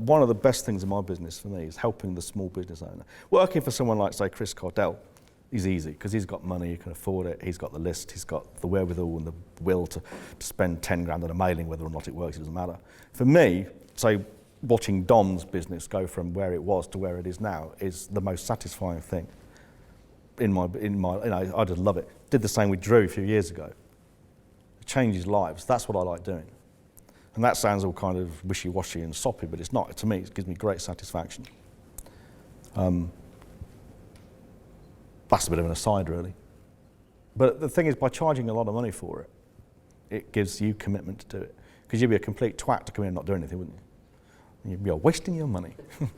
one of the best things in my business for me is helping the small business owner. Working for someone like, say, Chris Cardell is easy because he's got money, he can afford it, he's got the list, he's got the wherewithal and the will to spend 10 grand on a mailing, whether or not it works, it doesn't matter. For me, say, watching Dom's business go from where it was to where it is now is the most satisfying thing in my, I just love it. Did the same with Drew a few years ago. It changes lives, that's what I like doing. And that sounds all kind of wishy-washy and soppy, but it's not. To me, it gives me great satisfaction. That's a bit of an aside, really. But the thing is, by charging a lot of money for it, it gives you commitment to do it. Because you'd be a complete twat to come in and not do anything, wouldn't you? You're wasting your money. It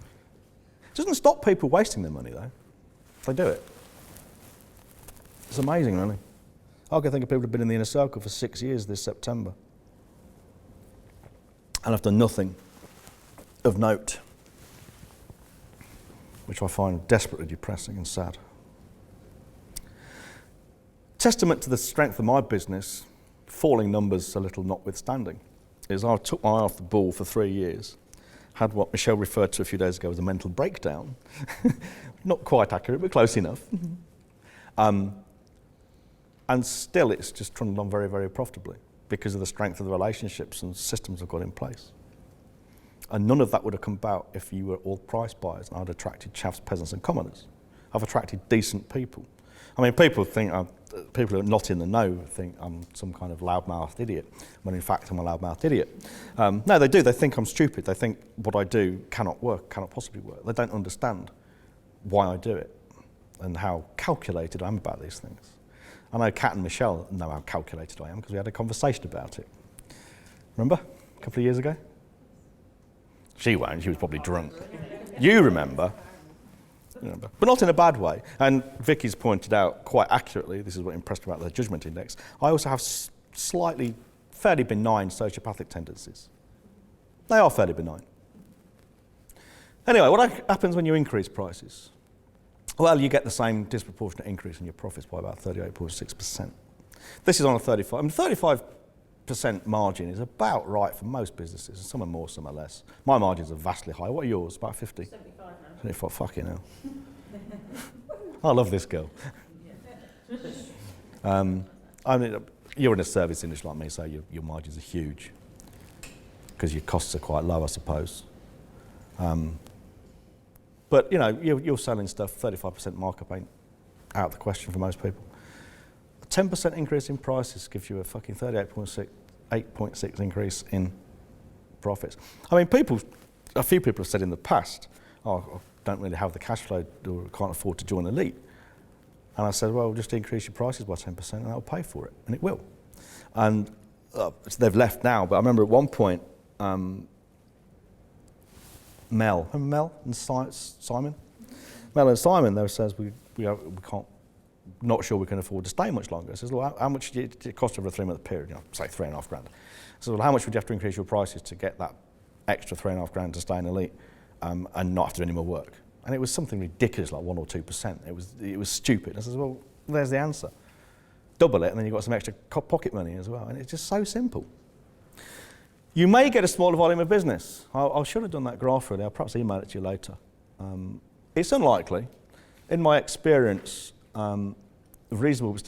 doesn't stop people wasting their money, though. They do it. It's amazing, really. I can think of people who've been in the inner circle for 6 years this September. And I've done nothing of note, which I find desperately depressing and sad. Testament to the strength of my business, falling numbers a little notwithstanding, is I took my eye off the ball for 3 years, had what Michelle referred to a few days ago as a mental breakdown. Not quite accurate, but close enough. And still it's just trundled on very, very profitably because of the strength of the relationships and systems I've got in place. And none of that would have come about if you were all price buyers and I'd attracted chaffs, peasants and commoners. I've attracted decent people. I mean, people who are not in the know think I'm some kind of loudmouthed idiot, when in fact I'm a loudmouthed idiot. No, they do. They think I'm stupid. They think what I do cannot work, cannot possibly work. They don't understand why I do it and how calculated I am about these things. I know Kat and Michelle know how calculated I am because we had a conversation about it. Remember? A couple of years ago? She won't. She was probably drunk. You remember. But not in a bad way. And Vicky's pointed out quite accurately, this is what impressed me about the judgment index, I also have slightly, fairly benign sociopathic tendencies. They are fairly benign. Anyway, what happens when you increase prices? Well, you get the same disproportionate increase in your profits by about 38.6%. This is on a 35. I mean, 35% margin is about right for most businesses. Some are more, some are less. My margins are vastly high. What are yours? About 50? 75 now. 75, fucking hell. I love this girl. I mean, you're in a service industry like me, so your margins are huge because your costs are quite low, I suppose. But you know, you're selling stuff, 35% markup ain't out of the question for most people. A 10% increase in prices gives you a fucking 8.6 increase in profits. I mean, a few people have said in the past, oh, I don't really have the cash flow or can't afford to join Elite. And I said, well, just increase your prices by 10% and that'll pay for it, and it will. And so they've left now, but I remember at one point, Mel and Simon? Mel and Simon, they says, we can't, not sure we can afford to stay much longer. I says, well, how much did it cost over a 3-month period? You know, say $3.5 grand. I says, well, how much would you have to increase your prices to get that extra $3.5 grand to stay in Elite and not have to do any more work? And it was something ridiculous, like 1 or 2%. It was stupid. I says, well, there's the answer. Double it, and then you've got some extra pocket money as well. And it's just so simple. You may get a smaller volume of business. I should have done that graph really. I'll perhaps email it to you later. It's unlikely. In my experience, reasonable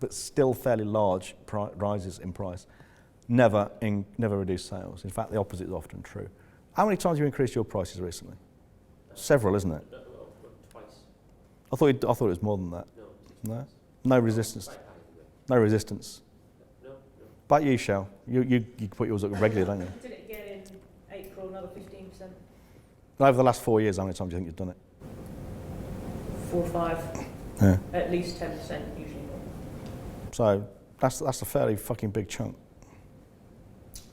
but still fairly large rises in price never reduce sales. In fact, the opposite is often true. How many times have you increased your prices recently? Several, isn't it? Twice. I thought it was more than that. No? No resistance. No resistance. No. But you, Shell. You put yours up regularly, don't you? Did it again in April, another 15%. And over the last 4 years, how many times do you think you've done it? 4 or 5. Yeah. At least 10% usually. So that's a fairly fucking big chunk.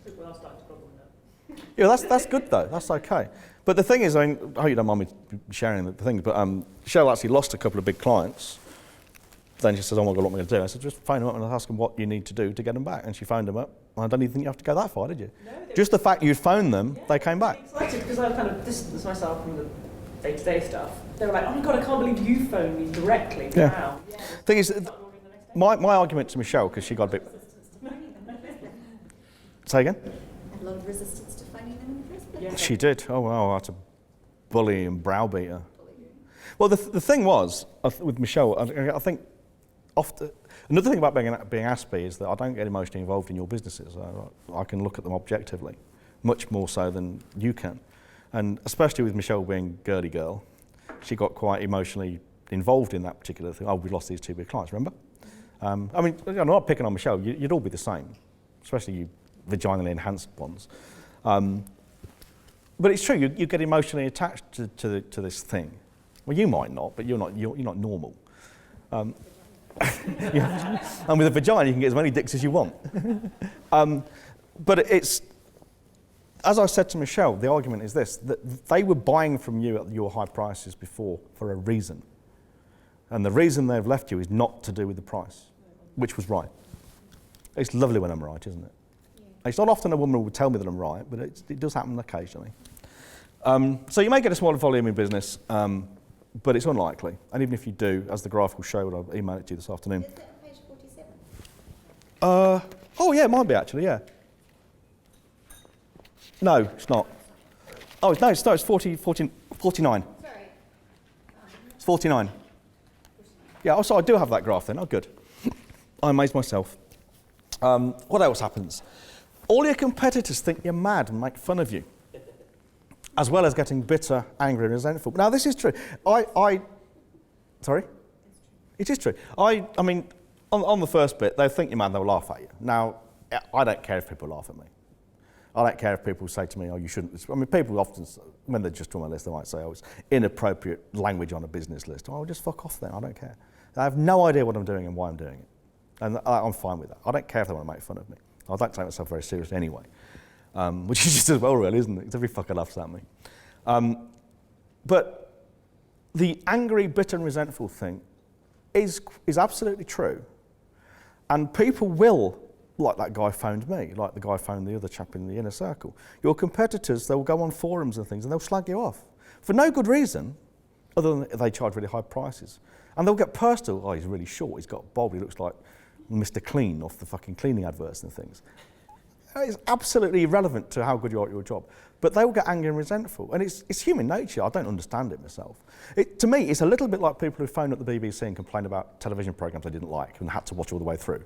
People are starting to problem now. Yeah, that's good though. That's okay. But the thing is, I hope you don't mind me sharing the things, but Shell actually lost a couple of big clients. Then she says, oh my God, what am I going to do? I said, just phone them up and ask them what you need to do to get them back. And she phoned them up. I don't even think you have to go that far, did you? No, just the fact you phoned them, they came back. I'm excited because I've kind of distanced myself from the day-to-day stuff. They were like, oh my God, I can't believe you phoned me directly. Yeah. Wow. Yeah. Thing is, my argument to Michelle, because she got a bit... Say again? A lot of resistance to phone training them in the first place? Yeah. She did. Oh, wow, I had to bully and browbeat her. Well, the thing was, with Michelle, I think often, another thing about being Aspie is that I don't get emotionally involved in your businesses. I can look at them objectively, much more so than you can. And especially with Michelle being girly girl, she got quite emotionally involved in that particular thing. Oh, we lost these 2 big clients, remember? I mean, I'm not picking on Michelle, you'd all be the same, especially you vaginally enhanced ones. But it's true, you get emotionally attached to this thing. Well, you might not, but you're not normal. Yeah. And with a vagina, you can get as many dicks as you want. But it's, as I said to Michelle, the argument is this, that they were buying from you at your high prices before for a reason. And the reason they've left you is not to do with the price, which was right. It's lovely when I'm right, isn't it? Yeah. It's not often a woman who would tell me that I'm right, but it does happen occasionally. So you may get a smaller volume in business, but it's unlikely. And even if you do, as the graph will show, I'll email it to you this afternoon. Is that on page 47? Oh yeah, it might be actually, yeah. No, it's not. Oh, no, it's 49. Sorry. It's 49. Yeah, also I do have that graph then. Oh, good. I amazed myself. What else happens? All your competitors think you're mad and make fun of you, as well as getting bitter, angry, and resentful. Now, this is true. Sorry? It is true. I mean, on the first bit, they think you're mad, they'll laugh at you. Now, I don't care if people laugh at me. I don't care if people say to me, oh, you shouldn't. I mean, people often, when they're just on my list, they might say, oh, it's inappropriate language on a business list. Oh, just fuck off then, I don't care. I have no idea what I'm doing and why I'm doing it. And I'm fine with that. I don't care if they want to make fun of me. I don't take myself very seriously anyway. Which is just as well, really, isn't it? Because every fucker laughs at me. But the angry, bitter, and resentful thing is absolutely true. And people will, like that guy phoned me, like the guy phoned the other chap in the inner circle. Your competitors, they'll go on forums and things and they'll slag you off for no good reason, other than they charge really high prices. And they'll get personal. Oh, he's really short, he's got bob, he looks like Mr. Clean off the fucking cleaning adverts and things. It's absolutely irrelevant to how good you are at your job. But they will get angry and resentful. And it's human nature. I don't understand it myself. To me, it's a little bit like people who phone up the BBC and complain about television programmes they didn't like and had to watch all the way through.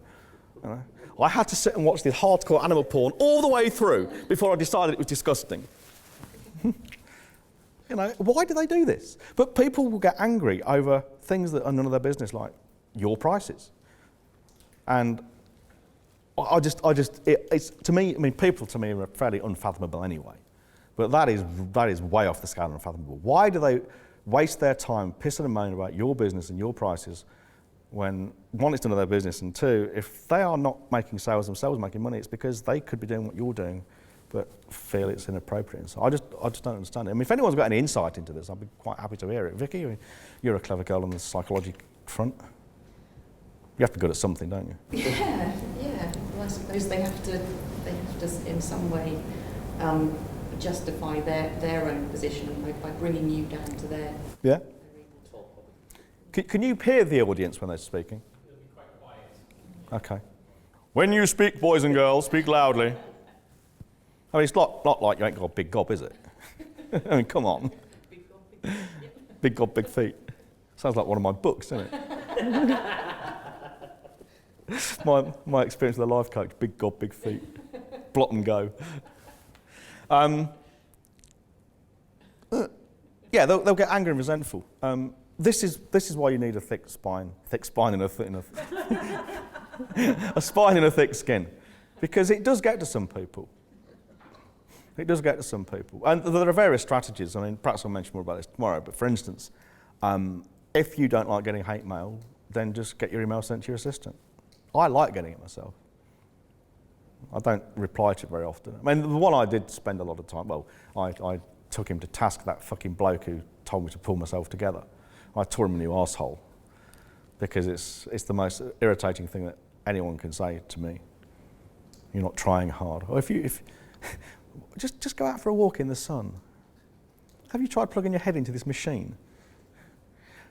You know? I had to sit and watch the hardcore animal porn all the way through before I decided it was disgusting. You know, why do they do this? But people will get angry over things that are none of their business, like your prices. And it's to me, I mean, people to me are fairly unfathomable anyway. But that is way off the scale and unfathomable. Why do they waste their time pissing and moaning about your business and your prices when, one, it's none of their business, and two, if they are not making sales themselves, making money, it's because they could be doing what you're doing, but feel it's inappropriate. So I just don't understand it. I mean, if anyone's got any insight into this, I'd be quite happy to hear it. Vicky, you're a clever girl on the psychology front. You have to be good at something, don't you? Yeah. Well, I suppose they have to in some way justify their own position by bringing you down to their. Yeah. Can you hear the audience when they're speaking? It'll be quite quiet. Okay. When you speak, boys and girls, speak loudly. I mean, it's not like you ain't got a big gob, is it? I mean, come on. Big gob, big feet. Sounds like one of my books, doesn't it? my experience with a life coach, big gob, big feet. Blot and go. Yeah, they'll get angry and resentful. This is why you need a thick spine and a spine and a thick skin, because it does get to some people. It does get to some people, and there are various strategies. I mean, perhaps I'll mention more about this tomorrow. But for instance, if you don't like getting hate mail, then just get your email sent to your assistant. I like getting it myself. I don't reply to it very often. I mean, the one I did spend a lot of time. Well, I took him to task, that fucking bloke who told me to pull myself together. I tore him a new arsehole because it's the most irritating thing that anyone can say to me. You're not trying hard. Or if just go out for a walk in the sun. Have you tried plugging your head into this machine?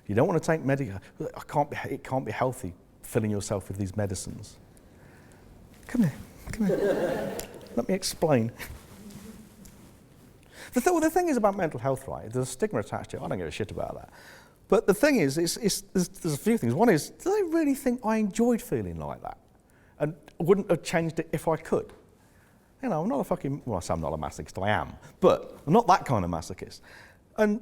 You don't want to take it can't be healthy filling yourself with these medicines. Come here. Let me explain. The thing is about mental health, right? There's a stigma attached to it. I don't give a shit about that. But the thing is, there's a few things. One is, do they really think I enjoyed feeling like that? And wouldn't have changed it if I could? You know, I'm not a fucking, well, I say I'm not a masochist, I am. But I'm not that kind of masochist. And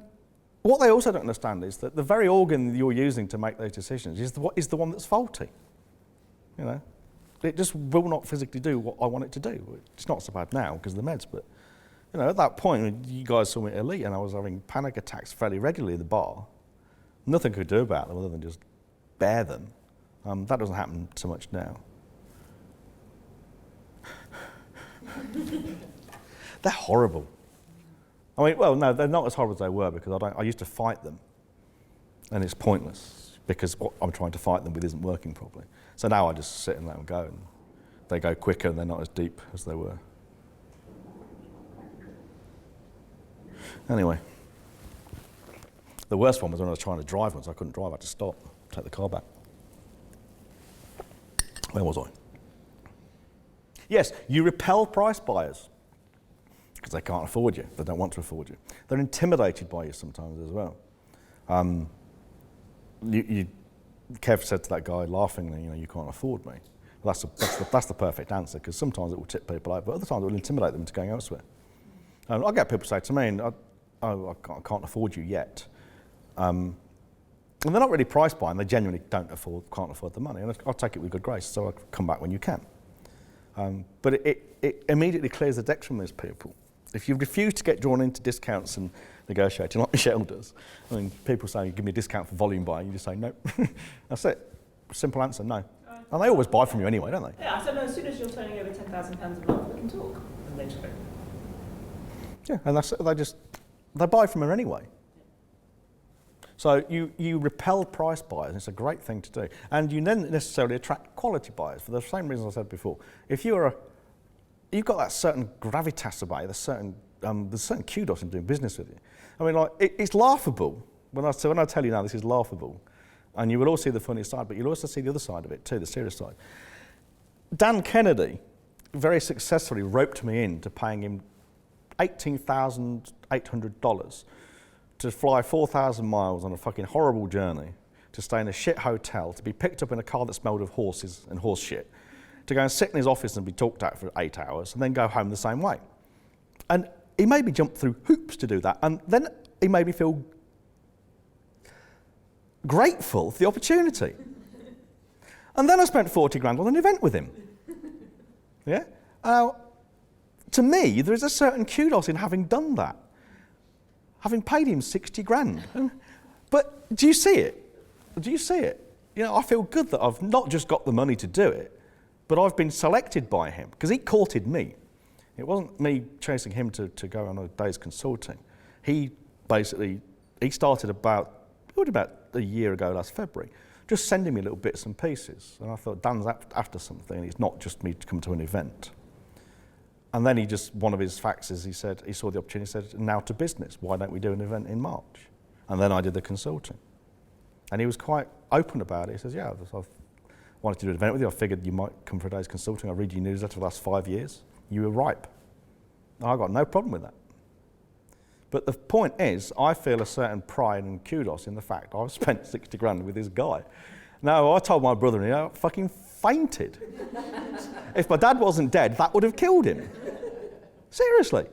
what they also don't understand is that the very organ that you're using to make those decisions is the one that's faulty. You know? It just will not physically do what I want it to do. It's not so bad now because of the meds, but you know, at that point, you guys saw me at Elite and I was having panic attacks fairly regularly at the bar. Nothing could do about them other than just bear them. That doesn't happen so much now. They're horrible. I mean, well, no, they're not as horrible as they were because I used to fight them, and it's pointless because what I'm trying to fight them with isn't working properly. So now I just sit and let them go, and they go quicker and they're not as deep as they were. Anyway, the worst one was when I was trying to drive once. I couldn't drive, I had to stop, take the car back. Where was I? Yes, you repel price buyers because they can't afford you. They don't want to afford you. They're intimidated by you sometimes as well. Kev said to that guy laughingly, you know, you can't afford me. Well, that's the perfect answer because sometimes it will tip people out, but other times it will intimidate them into going elsewhere. I get people say to me, I can't afford you yet. And they're not really price buying, they genuinely can't afford the money. And I'll take it with good grace, so I'll come back when you can. But it immediately clears the decks from those people. If you refuse to get drawn into discounts and negotiating, like Michelle does, I mean, people say, give me a discount for volume buying, you just say, no. That's it. Simple answer, no. And they always buy from you anyway, don't they? Yeah, I said, no, as soon as you're turning over £10,000 a month, we can talk. And they just go. Yeah, and they buy from her anyway. So you repel price buyers, and it's a great thing to do. And you then necessarily attract quality buyers for the same reasons I said before. If you've got that certain gravitas about you, there's certain kudos in doing business with you. I mean, like, it's laughable. When I tell you now this is laughable, and you will all see the funny side, but you'll also see the other side of it too, the serious side. Dan Kennedy very successfully roped me into paying him $18,800 to fly 4,000 miles on a fucking horrible journey, to stay in a shit hotel, to be picked up in a car that smelled of horses and horse shit, to go and sit in his office and be talked at for 8 hours, and then go home the same way. And he made me jump through hoops to do that, and then he made me feel grateful for the opportunity. And then I spent 40 grand on an event with him. Yeah? To me, there is a certain kudos in having done that. Having paid him 60 grand. But do you see it? Do you see it? You know, I feel good that I've not just got the money to do it, but I've been selected by him, because he courted me. It wasn't me chasing him to go on a day's consulting. He started about a year ago, last February, just sending me little bits and pieces. And I thought, Dan's after something, it's not just me to come to an event. And then one of his faxes, he said, he saw the opportunity, he said, now to business, why don't we do an event in March? And then I did the consulting. And he was quite open about it. He says, yeah, I've wanted to do an event with you. I figured you might come for a day's consulting. I read your newsletter for the last 5 years. You were ripe. And I got no problem with that. But the point is, I feel a certain pride and kudos in the fact I've spent 60 grand with this guy. Now, I told my brother, and he fucking fainted. If my dad wasn't dead, that would have killed him. Seriously.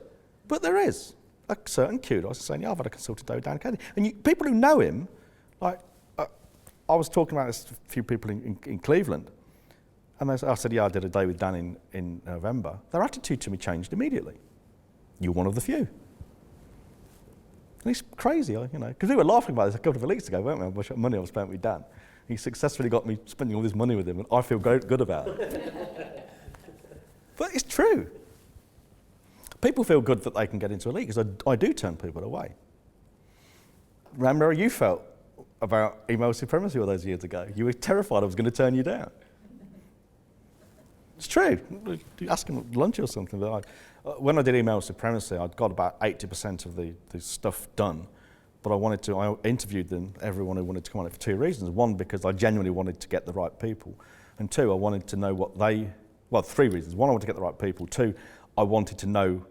But there is a certain kudos saying, yeah, I've had a consultant day with Dan Kennedy. And people who know him, like, I was talking about this to a few people in Cleveland, and I said, yeah, I did a day with Dan in November. Their attitude to me changed immediately. You're one of the few. And it's crazy, you know, because we were laughing about this a couple of weeks ago, weren't we? How much money I've spent with Dan. He successfully got me spending all this money with him, and I feel good about it. But it's true. People feel good that they can get into Elite, because I do turn people away. Remember how you felt about email supremacy all those years ago? You were terrified I was going to turn you down. It's true. You ask him at lunch or something. But when I did email supremacy, I'd got about 80% of the stuff done. But I interviewed everyone who wanted to come on it for 2 reasons. One, because I genuinely wanted to get the right people. And 2, I wanted to know 3 reasons. 1, I wanted to get the right people. 2, I wanted to know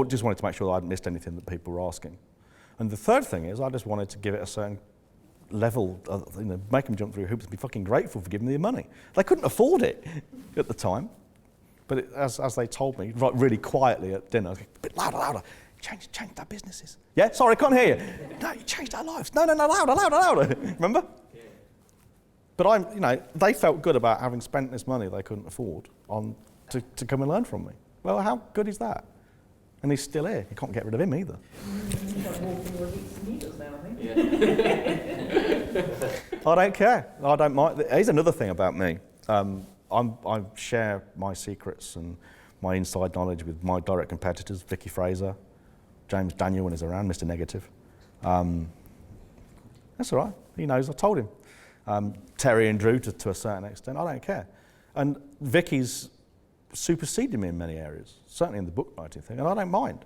just wanted to make sure that I hadn't missed anything that people were asking. And the third thing is I just wanted to give it a certain level, make them jump through hoops and be fucking grateful for giving me the money. They couldn't afford it at the time. But as they told me, really quietly at dinner, a bit louder, change our businesses. Yeah, sorry, can't hear you. No, you changed our lives. No, louder. Remember? Yeah. But they felt good about having spent this money they couldn't afford to come and learn from me. Well, how good is that? And he's still here. You can't get rid of him either. You've got walking receipts and needles now, I think. Yeah. I don't care. I don't mind. Here's another thing about me. I share my secrets and my inside knowledge with my direct competitors, Vicky Fraser, James Daniel when he's around, Mr. Negative. That's all right. He knows. I told him. Terry and Drew to a certain extent. I don't care. And Vicky's superseded me in many areas, certainly in the book writing thing, and I don't mind.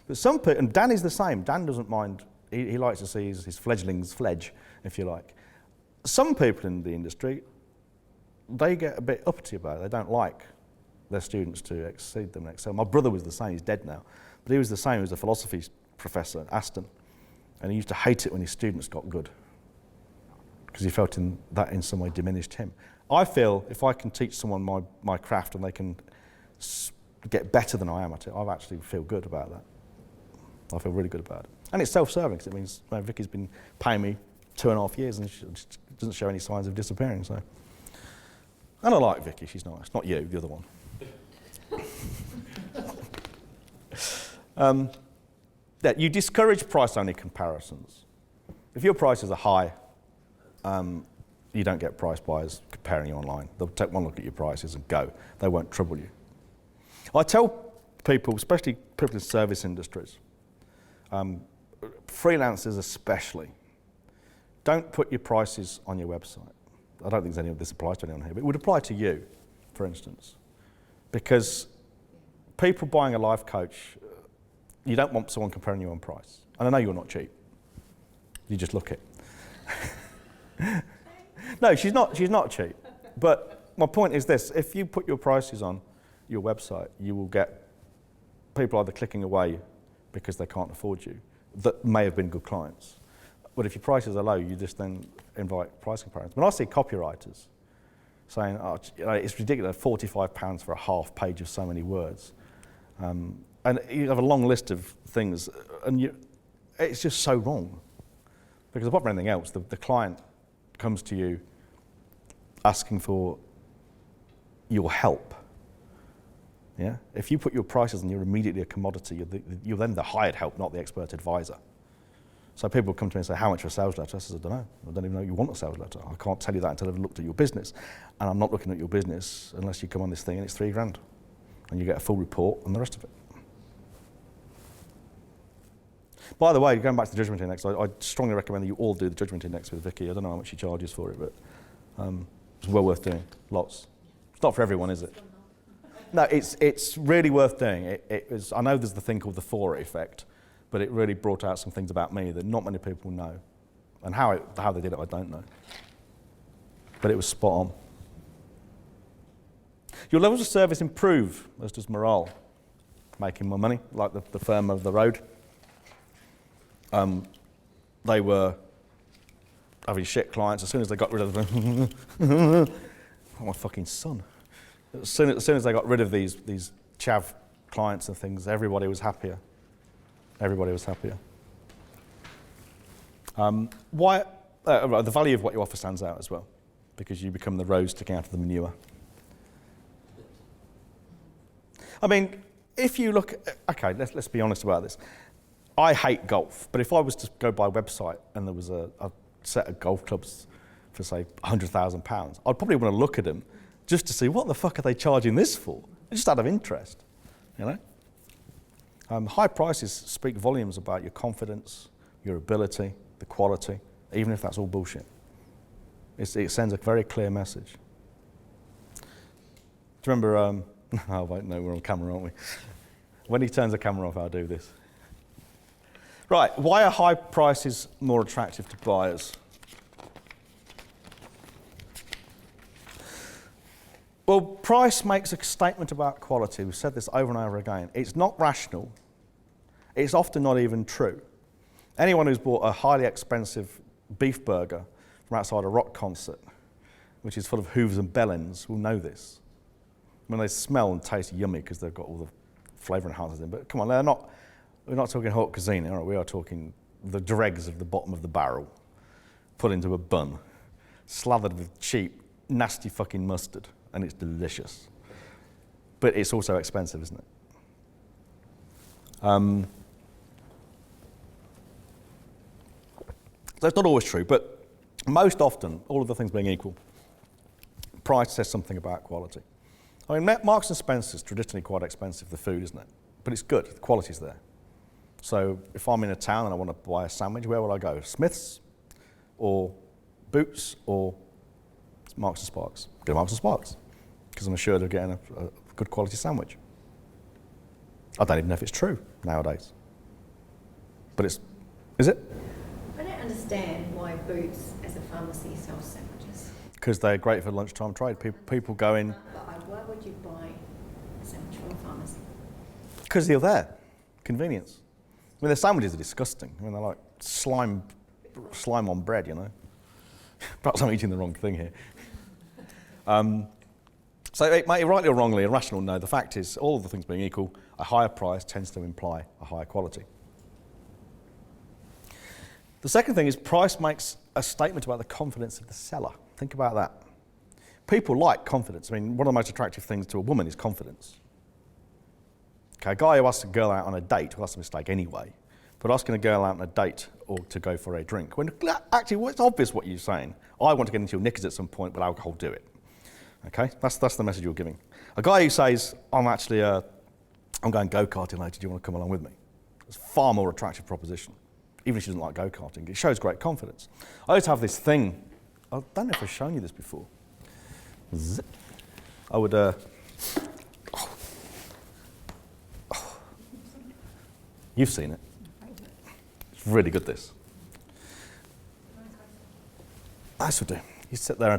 But some people, and Dan is the same. Dan doesn't mind. He likes to see his fledglings fledge, if you like. Some people in the industry, they get a bit uppity about it. They don't like their students to exceed them and excel. My brother was the same. He's dead now. But he was the same. He was a philosophy professor at Aston. And he used to hate it when his students got good because he felt that in some way diminished him. I feel if I can teach someone my craft and they can get better than I am at it, I actually feel good about that. I feel really good about it. And it's self-serving because it means Vicky's been paying me 2.5 years and she doesn't show any signs of disappearing. So. And I like Vicky, she's nice. Not you, the other one. You discourage price-only comparisons. If your prices are high, you don't get price buyers comparing you online. They'll take one look at your prices and go. They won't trouble you. I tell people, especially people in service industries, freelancers especially, don't put your prices on your website. I don't think any of this applies to anyone here, but it would apply to you, for instance. Because people buying a life coach, you don't want someone comparing you on price. And I know you're not cheap. You just look it. No, she's not cheap. But my point is this, if you put your prices on your website, you will get people either clicking away because they can't afford you, that may have been good clients. But if your prices are low, you just then invite price comparisons. When I see copywriters saying, it's ridiculous, £45 for a half page of so many words. And you have a long list of things, and it's just so wrong. Because apart from anything else, the client comes to you asking for your help. Yeah? If you put your prices and you're immediately a commodity, you're then the hired help, not the expert advisor. So people come to me and say, how much for a sales letter? I says, I don't know. I don't even know you want a sales letter. I can't tell you that until I've looked at your business. And I'm not looking at your business unless you come on this thing and it's $3,000. And you get a full report and the rest of it. By the way, going back to the judgment index, I strongly recommend that you all do the judgment index with Vicky. I don't know how much she charges for it, but it's well worth doing. Lots. It's not for everyone, is it? No, it's really worth doing. I know there's the thing called the Fora effect, but it really brought out some things about me that not many people know. And how they did it, I don't know. But it was spot on. Your levels of service improve, as does morale. Making more money, like the firm over the road. They were having shit clients. As soon as they got rid of them, oh, my fucking son. As soon as they got rid of these chav clients and things, everybody was happier. Everybody was happier. The value of what you offer stands out as well, because you become the rose sticking out of the manure. I mean, if you look, okay, let's be honest about this. I hate golf, but if I was to go by website and there was a set of golf clubs for, say, £100,000, I'd probably want to look at them just to see what the fuck are they charging this for, just out of interest, you know? High prices speak volumes about your confidence, your ability, the quality, even if that's all bullshit. It sends a very clear message. Do you remember, oh wait, no, we're on camera, aren't we? When he turns the camera off, I'll do this. Right, why are high prices more attractive to buyers? Well, price makes a statement about quality. We've said this over and over again. It's not rational It's often not even true. Anyone who's bought a highly expensive beef burger from outside a rock concert, which is full of hoovers and bellends, will know this. When they smell and taste yummy because they've got all the flavour enhancers in. But come on, we're not talking haute cuisine, all right? We are talking the dregs of the bottom of the barrel, put into a bun, slathered with cheap, nasty fucking mustard, and it's delicious. But it's also expensive, isn't it? So it's not always true, but most often, all of the things being equal, price says something about quality. I mean, Marks and Spencer's traditionally quite expensive, the food, isn't it? But it's good, the quality's there. So if I'm in a town and I want to buy a sandwich, where will I go? Smith's or Boots or Marks and Sparks? Go to Marks and Sparks, because I'm assured of getting a good quality sandwich. I don't even know if it's true nowadays. But is it? I don't understand why Boots as a pharmacy sells sandwiches. Because they're great for lunchtime trade. People go in. But why would you buy a sandwich from a pharmacy? Because you're there. Convenience. I mean, their sandwiches are disgusting. I mean, they're like slime on bread, you know. Perhaps I'm eating the wrong thing here. So, rightly or wrongly, irrational, no. The fact is, all of the things being equal, a higher price tends to imply a higher quality. The second thing is price makes a statement about the confidence of the seller. Think about that. People like confidence. I mean, one of the most attractive things to a woman is confidence. Okay, a guy who asks a girl out on a date, well, that's a mistake anyway, but asking a girl out on a date or to go for a drink, when actually, well, it's obvious what you're saying. I want to get into your knickers at some point, but alcohol, do it. Okay, that's the message you're giving. A guy who says, I'm going go-karting later, do you want to come along with me? It's a far more attractive proposition, even if she doesn't like go-karting. It shows great confidence. I always have this thing, I don't know if I've shown you this before. Zip. I would, You've seen it. It's really good, this. Nice would do. You sit there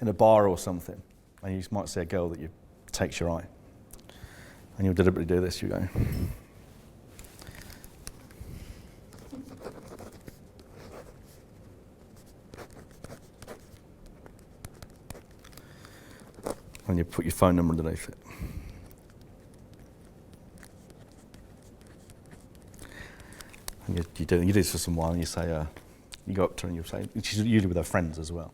in a bar or something, and you might see a girl that takes your eye. And you'll deliberately do this, you go. And you put your phone number underneath it. And you do this for some while, and you say, you go up to her and you say, she's usually with her friends as well.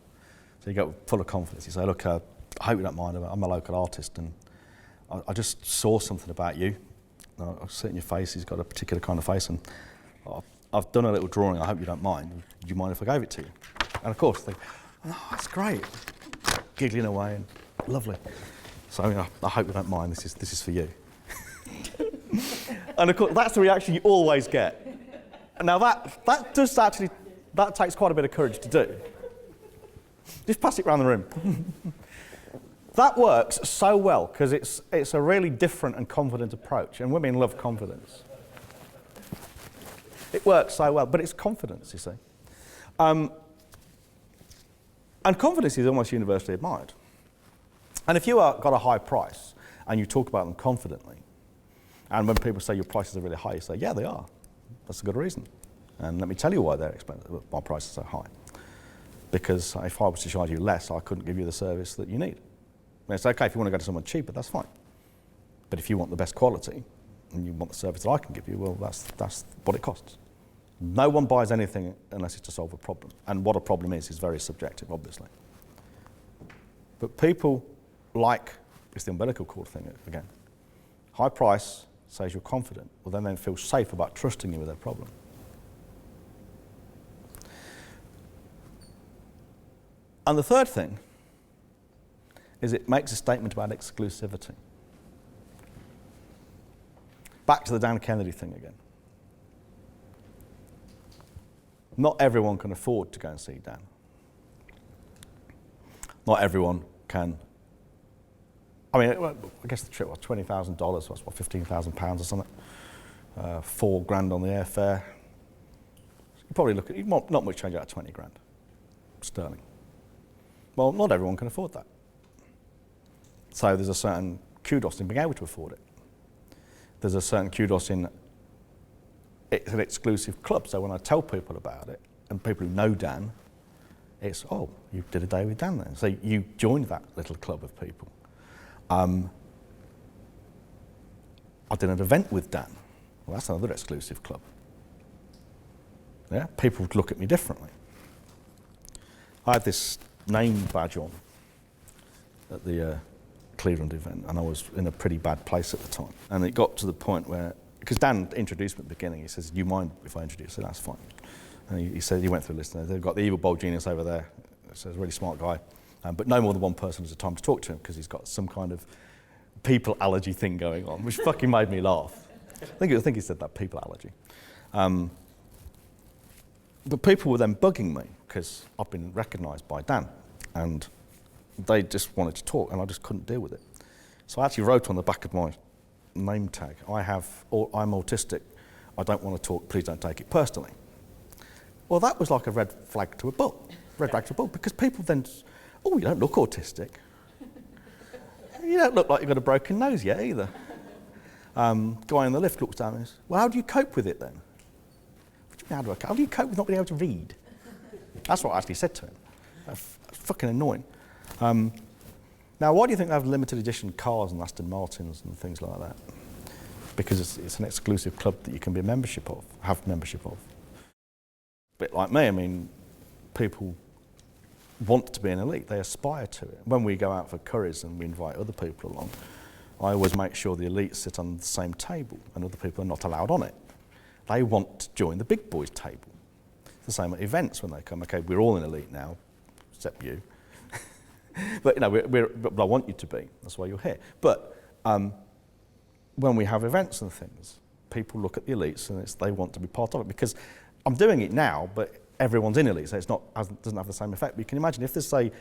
So you go full of confidence. You say, look, I hope you don't mind, I'm a local artist, and I just saw something about you. I've seen your face, he's got a particular kind of face, and I've done a little drawing, I hope you don't mind. Do you mind if I gave it to you? And of course, they go, oh, that's great. Giggling away, and lovely. So I hope you don't mind, this is for you. And of course, that's the reaction you always get. Now that takes quite a bit of courage to do. Just pass it around the room. That works so well because it's a really different and confident approach, and women love confidence. It works so well, but it's confidence, you see. And confidence is almost universally admired. And if you got a high price and you talk about them confidently, and when people say your prices are really high, you say, yeah, they are. That's a good reason. And let me tell you why they're expensive. My price is so high. Because if I was to charge you less, I couldn't give you the service that you need. I mean, it's okay if you want to go to someone cheaper, that's fine. But if you want the best quality and you want the service that I can give you, well, that's what it costs. No one buys anything unless it's to solve a problem. And what a problem is very subjective, obviously. But people like, it's the umbilical cord thing again. High price says you're confident, well then they feel safe about trusting you with their problem. And the third thing is it makes a statement about exclusivity. Back to the Dan Kennedy thing again. Not everyone can afford to go and see Dan. Not everyone can. I mean, I guess the trip was $20,000, so that's what, £15,000 or something. $4,000 on the airfare. You probably look at, not much change out of 20 grand sterling. Well, not everyone can afford that. So there's a certain kudos in being able to afford it. There's a certain kudos in it's an exclusive club. So when I tell people about it, and people who know Dan, it's, oh, you did a day with Dan then. So you joined that little club of people. I did an event with Dan. Well, that's another exclusive club. Yeah, people would look at me differently. I had this name badge on at the Cleveland event, and I was in a pretty bad place at the time. And it got to the point where, because Dan introduced me at the beginning, he says, "Do you mind if I introduce?" I said, "That's fine." And he said, he went through a list, and they've got the evil bold genius over there. So he's a really smart guy, but no more than one person has the time to talk to him because he's got some kind of people allergy thing going on, which fucking made me laugh. I think he said that, people allergy. But people were then bugging me because I've been recognised by Dan, and they just wanted to talk, and I just couldn't deal with it. So I actually wrote on the back of my name tag, I'm autistic, I don't want to talk, please don't take it personally. Well, that was like a red flag to a bull, because people then, oh, you don't look autistic. You don't look like you've got a broken nose yet either. Guy in the lift looks down and says, well, how do you cope with it then? What do you mean, how do you cope with not being able to read? That's what I actually said to him. That's fucking annoying. Now, why do you think they have limited edition cars and Aston Martins and things like that? Because it's an exclusive club that you can be a membership of, have membership of. A bit like me, I mean, people want to be an elite, they aspire to it. When we go out for curries and we invite other people along, I always make sure the elites sit on the same table and other people are not allowed on it. They want to join the big boys table. It's the same at events when they come, okay, we're all an elite now, except you. But you know, but I want you to be, that's why you're here. But when we have events and things, people look at the elites and they want to be part of it, because I'm doing it now, but everyone's in elite, so doesn't have the same effect. But you can imagine if there's, say,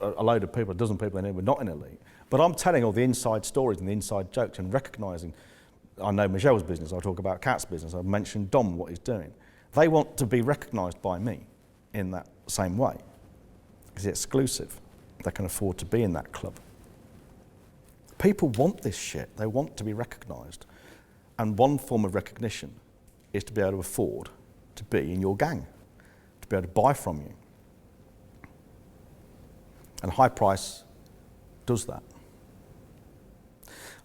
a load of people, a dozen people in here, we're not in elite, but I'm telling all the inside stories and the inside jokes and recognising, I know Michelle's business, I talk about Kat's business, I've mentioned Dom, what he's doing. They want to be recognised by me in that same way, because it's exclusive. They can afford to be in that club. People want this shit, they want to be recognised. And one form of recognition is to be able to afford to be in your gang, to be able to buy from you. And high price does that.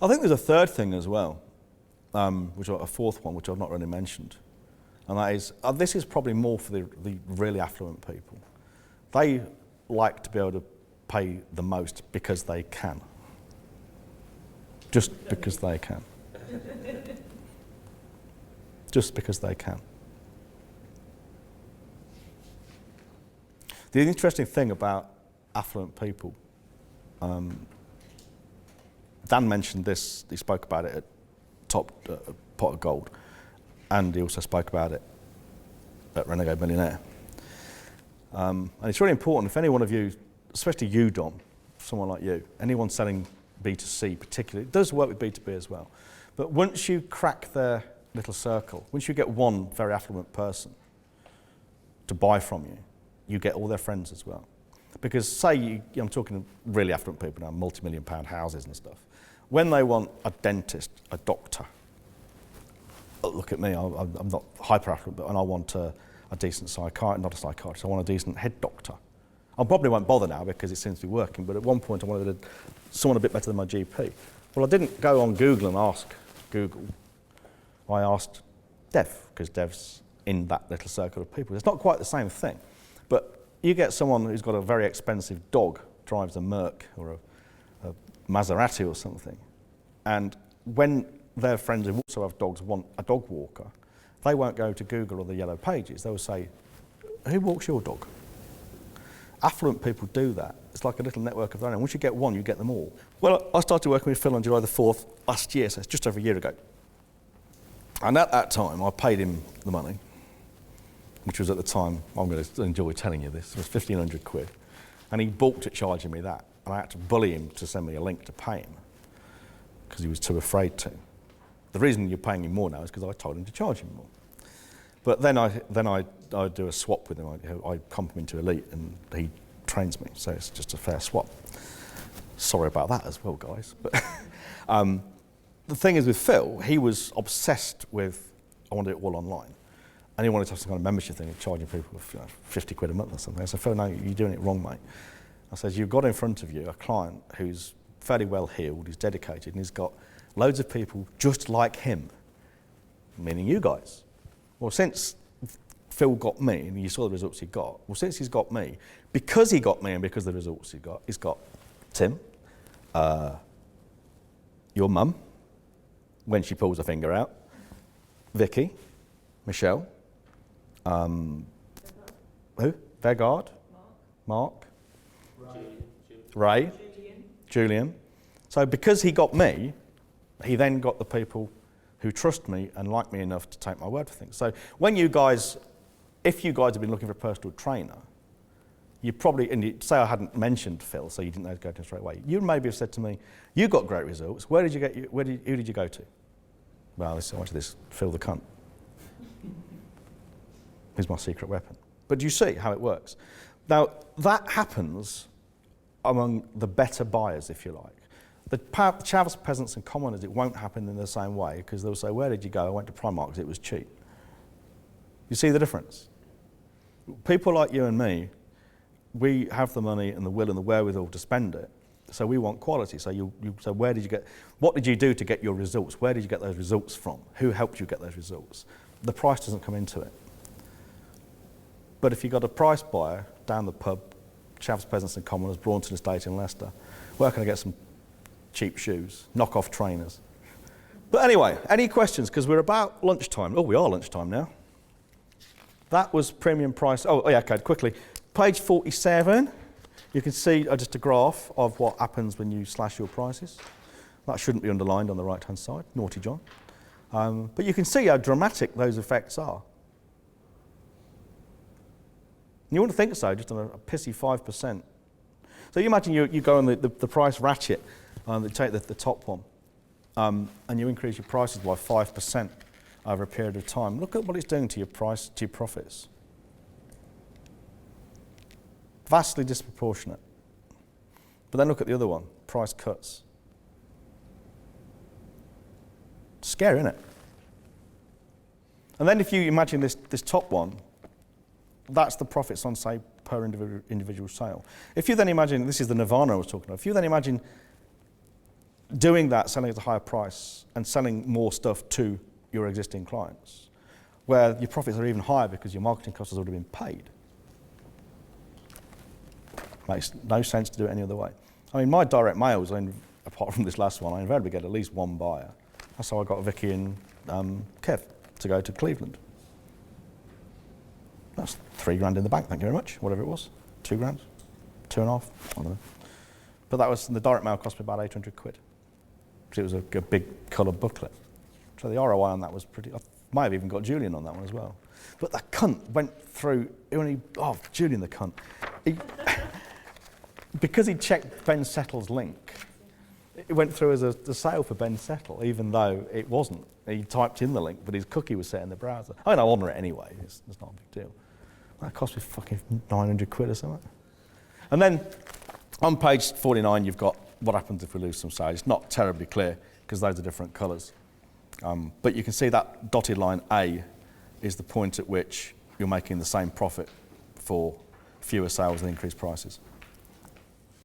I think there's a third thing as well, a fourth one, which I've not really mentioned. And that is, this is probably more for the really affluent people. They like to be able to pay the most because they can. Just because they can. Just because they can. The interesting thing about affluent people, Dan mentioned this, he spoke about it at Top Pot of Gold, and he also spoke about it at Renegade Millionaire. And it's really important, if any one of you, especially you, Dom, someone like you, anyone selling B2C particularly, it does work with B2B as well, but once you crack their little circle, once you get one very affluent person to buy from you, you get all their friends as well. Because say, I'm talking really affluent people now, multi-million-pound houses and stuff, when they want a dentist, a doctor, look at me, I'm not hyper-affluent, but when I want a decent psychiatrist, not a psychiatrist, I want a decent head doctor. I probably won't bother now because it seems to be working, but at one point I wanted someone a bit better than my GP. Well, I didn't go on Google and ask Google. I asked Dev, because Dev's in that little circle of people. It's not quite the same thing, but you get someone who's got a very expensive dog, drives a Merc or a Maserati or something, and when their friends who also have dogs want a dog walker, they won't go to Google or the yellow pages. They will say, who walks your dog? Affluent people do that. It's like a little network of their own. Once you get one, you get them all. Well, I started working with Phil on July the 4th last year, so it's just over a year ago. And at that time, I paid him the money, which was at the time, I'm going to enjoy telling you this, it was 1,500 quid. And he balked at charging me that. And I had to bully him to send me a link to pay him, because he was too afraid to. The reason you're paying him more now is because I told him to charge him more. But then I do a swap with him. I comp him into Elite and he trains me, so it's just a fair swap. Sorry about that as well, guys. But the thing is with Phil, he was obsessed with I want to do it all online. And he wanted to have some kind of membership thing, charging people 50 quid a month or something. I said, Phil, no, you're doing it wrong, mate. I said, you've got in front of you a client who's fairly well heeled, he's dedicated, and he's got loads of people just like him, meaning you guys. Well, since Phil got me, and you saw the results he got, well, since he's got me, because he got me and because of the results he's got Tim, your mum, when she pulls her finger out, Vicky, Michelle, who? Vegard, Mark, Ray, Julian. So because he got me, he then got the people who trust me and like me enough to take my word for things. So when you guys, if you guys have been looking for a personal trainer, you probably, and you say I hadn't mentioned Phil, so you didn't know to go to him straight away. You maybe have said to me, you got great results. Who did you go to? Well, I went to this Phil the cunt. He's my secret weapon. But you see how it works. Now, that happens among the better buyers, if you like. The chavs, peasants and commoners, it won't happen in the same way, because they'll say, where did you go? I went to Primark because it was cheap. You see the difference? People like you and me, we have the money and the will and the wherewithal to spend it, so we want quality. So so where did you get, what did you do to get your results? Where did you get those results from? Who helped you get those results? The price doesn't come into it. But if you've got a price buyer down the pub, Chavs, Peasants and Commoners, Braunton Estate in Leicester, where can I get some cheap shoes, knock-off trainers? But anyway, any questions? Because we're about lunchtime. Oh, we are lunchtime now. That was premium price. Oh yeah, okay, quickly. Page 47, you can see just a graph of what happens when you slash your prices. That shouldn't be underlined on the right-hand side, naughty John. But you can see how dramatic those effects are. You wouldn't think so, just on a pissy 5%. So you imagine you go on the price ratchet, you take the top one, and you increase your prices by 5% over a period of time. Look at what it's doing to your price, to your profits. Vastly disproportionate. But then look at the other one, price cuts. Scary, isn't it? And then if you imagine this top one, that's the profits on, say, per individual sale. If you then imagine, this is the nirvana I was talking about, if you then imagine doing that, selling at a higher price and selling more stuff to your existing clients, where your profits are even higher because your marketing costs have already been paid. Makes no sense to do it any other way. I mean, my direct mails, apart from this last one, I invariably get at least one buyer. That's how I got Vicky and Kev to go to Cleveland. That's $3,000 in the bank, thank you very much, whatever it was. 2 grand, 2.5, I don't know. But that was, the direct mail cost me about 800 quid. Because it was a big coloured booklet. So the ROI on that was pretty, I might have even got Julian on that one as well. But the cunt went through, Julian the cunt. Because he checked Ben Settle's link, it went through as a sale for Ben Settle, even though it wasn't. He typed in the link, but his cookie was set in the browser. I mean, I'll honour it anyway, it's not a big deal. That cost me fucking 900 quid or something. And then on page 49, you've got what happens if we lose some sales. It's not terribly clear because those are different colours. But you can see that dotted line A is the point at which you're making the same profit for fewer sales and increased prices.